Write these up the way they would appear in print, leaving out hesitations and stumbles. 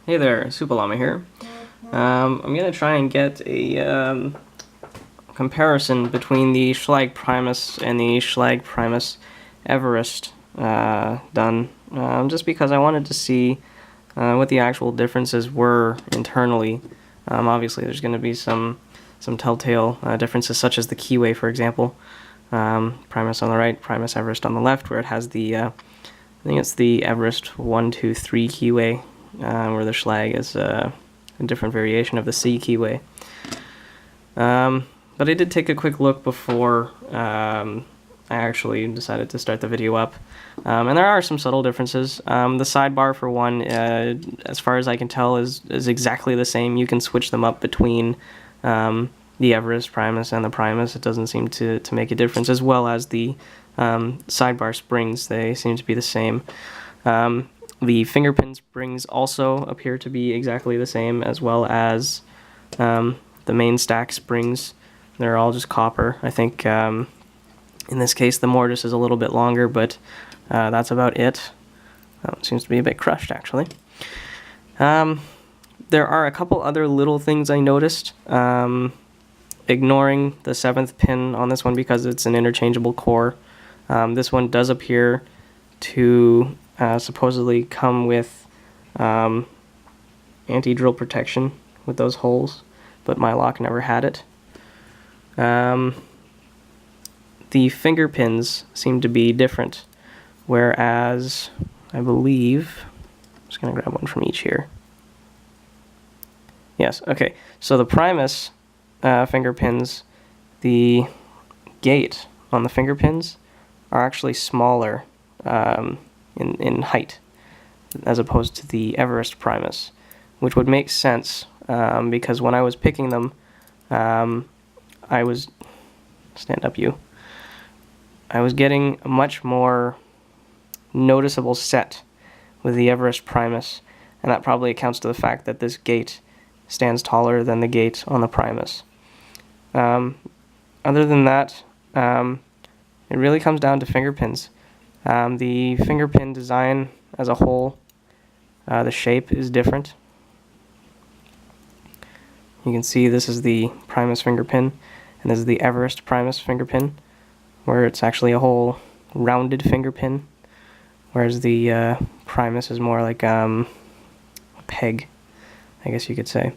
Hey there, Supalama here. I'm going to try and get a comparison between the Schlage Primus and the Schlage Primus Everest done, just because I wanted to see what the actual differences were internally. Obviously, there's going to be some telltale differences, such as the keyway, for example. Primus on the right, Primus Everest on the left, where it has the, I think it's the Everest 1, 2, 3 keyway, where the Schlage is a different variation of the C keyway. But I did take a quick look before I actually decided to start the video up. And there are some subtle differences. The sidebar, for one, as far as I can tell, is exactly the same. You can switch them up between the Everest Primus and the Primus. It doesn't seem to make a difference, as well as the sidebar springs. They seem to be the same. The fingerpin springs also appear to be exactly the same, as well as the main stack springs. They're all just copper. I think in this case the mortise is a little bit longer, but that's about it. It seems to be a bit crushed, actually. There are a couple other little things I noticed, ignoring the 7th pin on this one because it's an interchangeable core. This one does appear to supposedly come with anti-drill protection with those holes, but my lock never had it. The finger pins seem to be different, whereas I believe, I'm just going to grab one from each here. Yes, okay, so the Primus finger pins, the gate on the finger pins are actually smaller in height as opposed to the Everest Primus, which would make sense because when I was picking them, I was getting a much more noticeable set with the Everest Primus, and that probably accounts to the fact that this gate stands taller than the gate on the Primus. Other than that, it really comes down to finger pins. The finger pin design as a whole, the shape is different. You can see this is the Primus finger pin, and this is the Everest Primus finger pin, where it's actually a whole rounded finger pin, whereas the Primus is more like a peg, I guess you could say.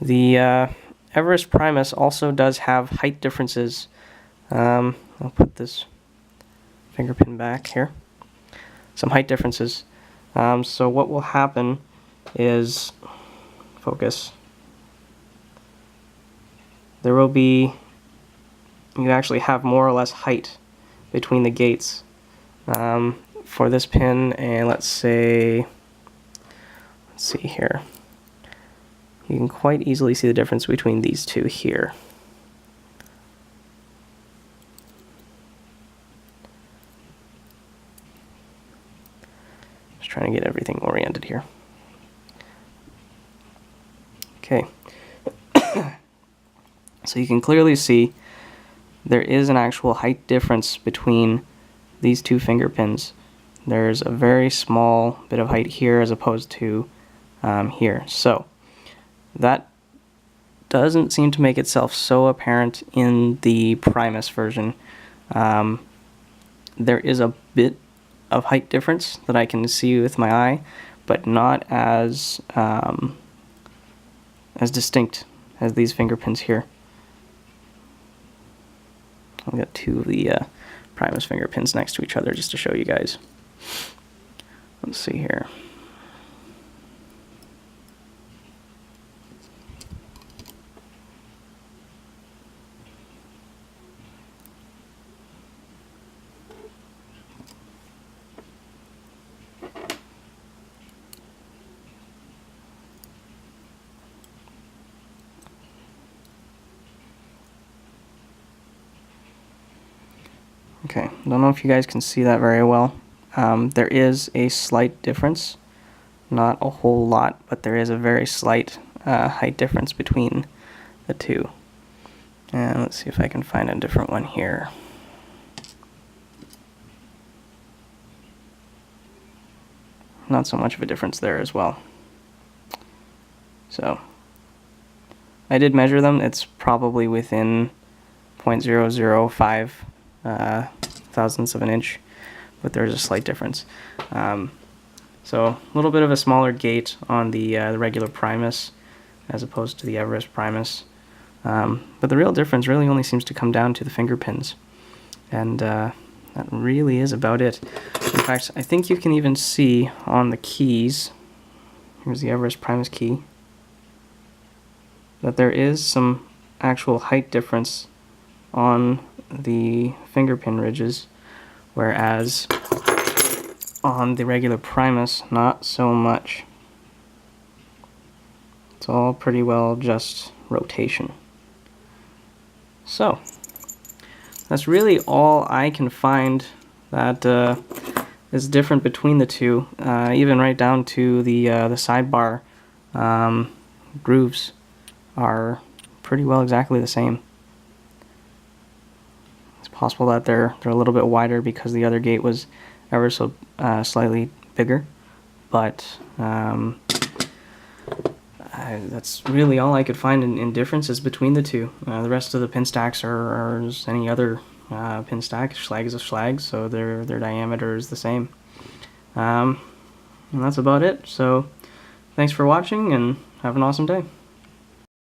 The Everest Primus also does have height differences. I'll put this finger pin back here. Some height differences. So what will happen is, focus, there will be, you actually have more or less height between the gates for this pin, and let's see here. You can quite easily see the difference between these two here. Just trying to get everything oriented here. Okay. So you can clearly see there is an actual height difference between these two finger pins. There's a very small bit of height here as opposed to here. So that doesn't seem to make itself so apparent in the Primus version. There is a bit of height difference that I can see with my eye, but not as distinct as these finger pins here. I've got two of the Primus finger pins next to each other just to show you guys. Let's see here. Okay, don't know if you guys can see that very well. There is a slight difference, not a whole lot, but there is a very slight height difference between the two. And let's see if I can find a different one here. Not so much of a difference there as well. So I did measure them. It's probably within 0.005 thousandths of an inch, but there's a slight difference. So a little bit of a smaller gate on the regular Primus as opposed to the Everest Primus. But the real difference really only seems to come down to the finger pins. And that really is about it. In fact, I think you can even see on the keys, here's the Everest Primus key, that there is some actual height difference on the finger pin ridges, whereas on the regular Primus, not so much. It's all pretty well just rotation. So that's really all I can find that is different between the two, even right down to the sidebar grooves are pretty well exactly the same. It's possible that they're a little bit wider because the other gate was ever so slightly bigger, but that's really all I could find in differences between the two. The rest of the pin stacks are just any other pin stack. Schlage is a Schlage, so their diameter is the same. And that's about it. So thanks for watching, and have an awesome day.